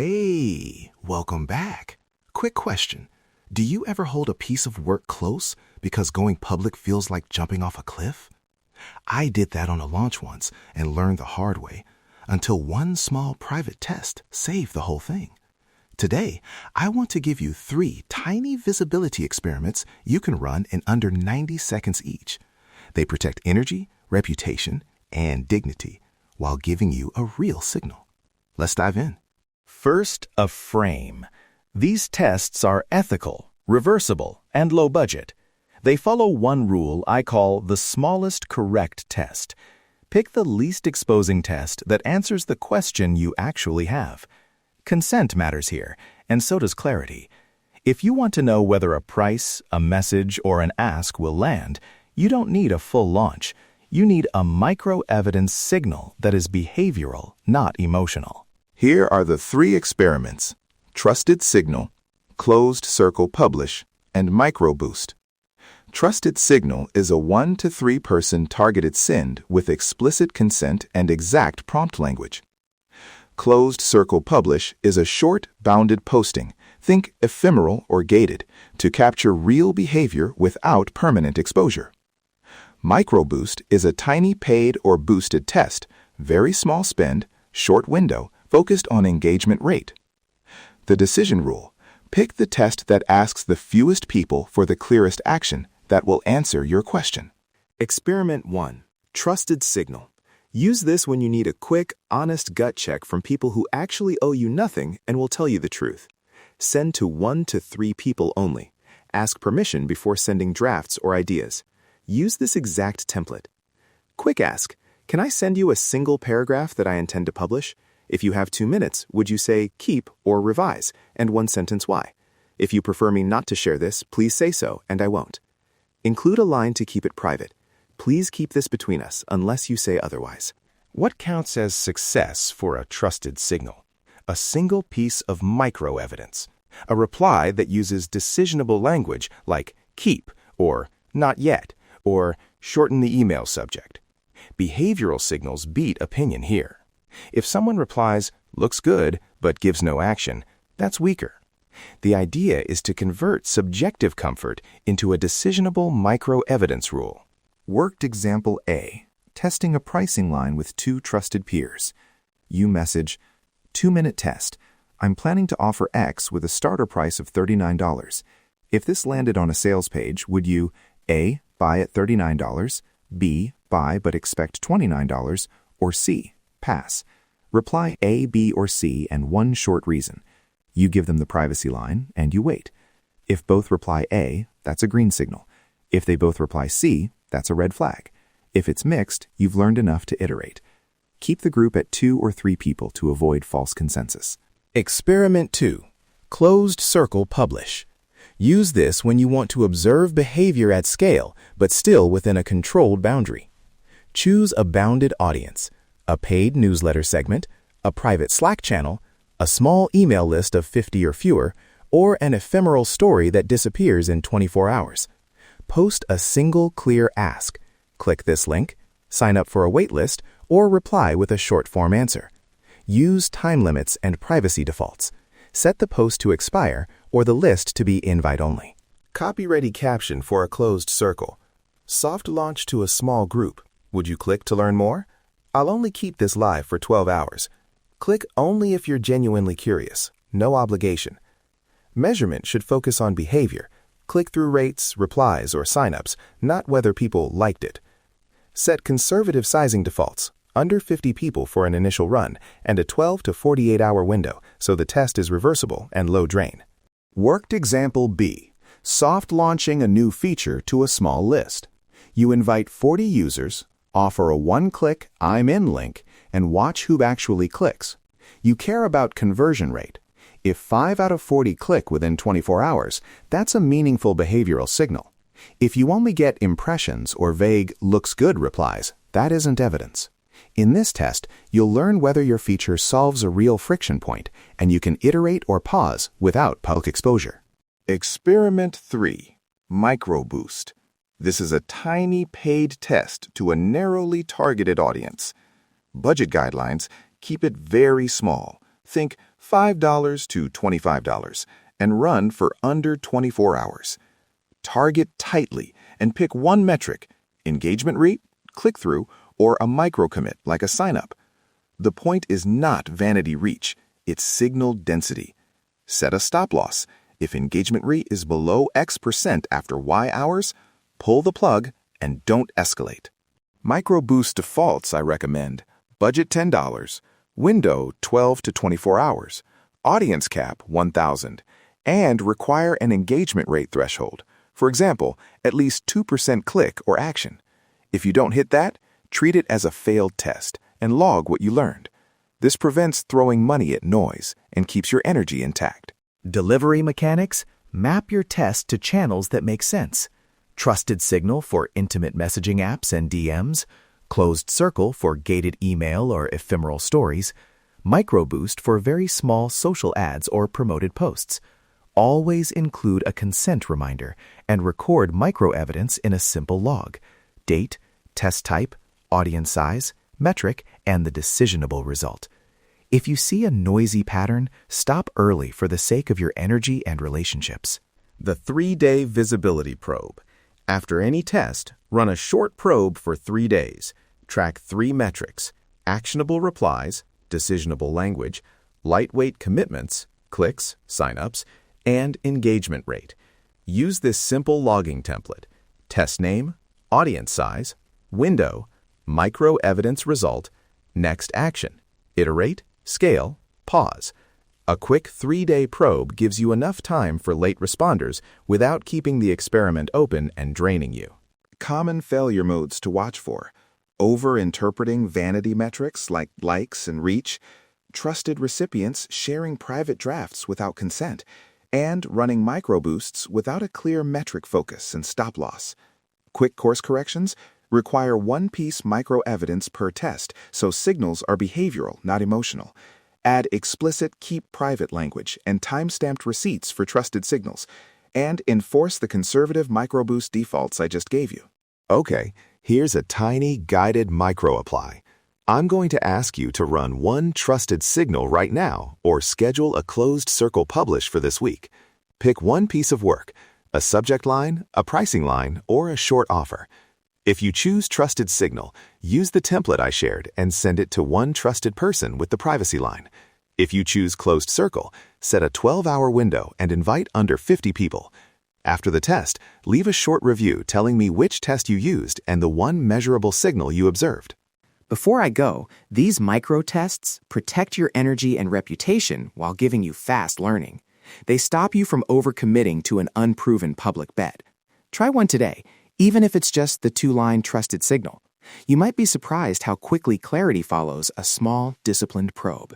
Hey, welcome back. Quick question. Do you ever hold a piece of work close because going public feels like jumping off a cliff? I did that on a launch once and learned the hard way until one small private test saved the whole thing. Today, I want to give you 3 tiny visibility experiments you can run in under 90 seconds each. They protect energy, reputation, and dignity while giving you a real signal. Let's dive in. First, a frame. These tests are ethical, reversible, and low budget. They follow one rule I call the smallest correct test. Pick the least exposing test that answers the question you actually have. Consent matters here, and so does clarity. If you want to know whether a price, a message, or an ask will land, you don't need a full launch. You need a micro-evidence signal that is behavioral, not emotional. Here are the 3 experiments: Trusted Signal, Closed Circle Publish, and Micro Boost. Trusted Signal is a 1 to 3 person targeted send with explicit consent and exact prompt language. Closed Circle Publish is a short, bounded posting, think ephemeral or gated, to capture real behavior without permanent exposure. Micro Boost is a tiny paid or boosted test, very small spend, short window, focused on engagement rate. The decision rule: pick the test that asks the fewest people for the clearest action that will answer your question. Experiment 1. Trusted Signal. Use this when you need a quick, honest gut check from people who actually owe you nothing and will tell you the truth. Send to 1 to 3 people only. Ask permission before sending drafts or ideas. Use this exact template. Quick ask: can I send you a single paragraph that I intend to publish? If you have 2 minutes, would you say keep or revise, and 1 sentence why? If you prefer me not to share this, please say so, and I won't. Include a line to keep it private. Please keep this between us unless you say otherwise. What counts as success for a trusted signal? A single piece of micro-evidence. A reply that uses decisionable language like keep or not yet or shorten the email subject. Behavioral signals beat opinion here. If someone replies, looks good, but gives no action, that's weaker. The idea is to convert subjective comfort into a decisionable micro-evidence rule. Worked example A. Testing a pricing line with 2 trusted peers. You message, 2-minute test. I'm planning to offer X with a starter price of $39. If this landed on a sales page, would you A. Buy at $39, B. Buy but expect $29, or C. Pass? Reply A, B, or C and 1 short reason. You give them the privacy line and you wait. If both reply A, that's a green signal. If they both reply C, that's a red flag. If it's mixed, you've learned enough to iterate. Keep the group at 2 or 3 people to avoid false consensus. Experiment 2. Closed Circle Publish. Use this when you want to observe behavior at scale, but still within a controlled boundary. Choose a bounded audience, a paid newsletter segment, a private Slack channel, a small email list of 50 or fewer, or an ephemeral story that disappears in 24 hours. Post a single clear ask. Click this link, sign up for a waitlist, or reply with a short-form answer. Use time limits and privacy defaults. Set the post to expire or the list to be invite-only. Copy-ready caption for a closed circle. Soft launch to a small group. Would you click to learn more? I'll only keep this live for 12 hours. Click only if you're genuinely curious. No obligation. Measurement should focus on behavior. Click-through rates, replies, or signups, not whether people liked it. Set conservative sizing defaults, under 50 people for an initial run, and a 12 to 48-hour window, so the test is reversible and low drain. Worked example B. Soft launching a new feature to a small list. You invite 40 users, offer a 1-click I'm in link, and watch who actually clicks. You care about conversion rate. If 5 out of 40 click within 24 hours, that's a meaningful behavioral signal. If you only get impressions or vague looks good replies, that isn't evidence. In this test, you'll learn whether your feature solves a real friction point, and you can iterate or pause without public exposure. Experiment 3. Micro Boost. This is a tiny paid test to a narrowly targeted audience. Budget guidelines: keep it very small. Think $5 to $25, and run for under 24 hours. Target tightly and pick one metric: engagement rate, click-through, or a micro-commit like a sign-up. The point is not vanity reach, it's signal density. Set a stop-loss. If engagement rate is below X% after Y hours, pull the plug and don't escalate. Micro-boost defaults I recommend: budget $10, window 12 to 24 hours, audience cap 1,000, and require an engagement rate threshold. For example, at least 2% click or action. If you don't hit that, treat it as a failed test and log what you learned. This prevents throwing money at noise and keeps your energy intact. Delivery mechanics: map your test to channels that make sense. Trusted Signal for intimate messaging apps and DMs, Closed Circle for gated email or ephemeral stories, Microboost for very small social ads or promoted posts. Always include a consent reminder and record micro-evidence in a simple log: date, test type, audience size, metric, and the decisionable result. If you see a noisy pattern, stop early for the sake of your energy and relationships. The 3-day visibility probe. After any test, run a short probe for 3 days. Track 3 metrics: actionable replies, decisionable language, lightweight commitments, clicks, signups, and engagement rate. Use this simple logging template: test name, audience size, window, micro evidence result, next action, iterate, scale, pause. A quick 3-day probe gives you enough time for late responders without keeping the experiment open and draining you. Common failure modes to watch for: over-interpreting vanity metrics like likes and reach, trusted recipients sharing private drafts without consent, and running microboosts without a clear metric focus and stop-loss. Quick course corrections: require one-piece micro-evidence per test, so signals are behavioral, not emotional. Add explicit keep private language and time-stamped receipts for trusted signals, and enforce the conservative microboost defaults I just gave you. Okay, here's a tiny guided micro-apply. I'm going to ask you to run one trusted signal right now or schedule a closed circle publish for this week. Pick one piece of work: a subject line, a pricing line, or a short offer. If you choose Trusted Signal, use the template I shared and send it to one trusted person with the privacy line. If you choose Closed Circle, set a 12-hour window and invite under 50 people. After the test, leave a short review telling me which test you used and the one measurable signal you observed. Before I go, these micro-tests protect your energy and reputation while giving you fast learning. They stop you from overcommitting to an unproven public bet. Try one today, even if it's just the 2-line Trusted Signal. You might be surprised how quickly clarity follows a small, disciplined probe.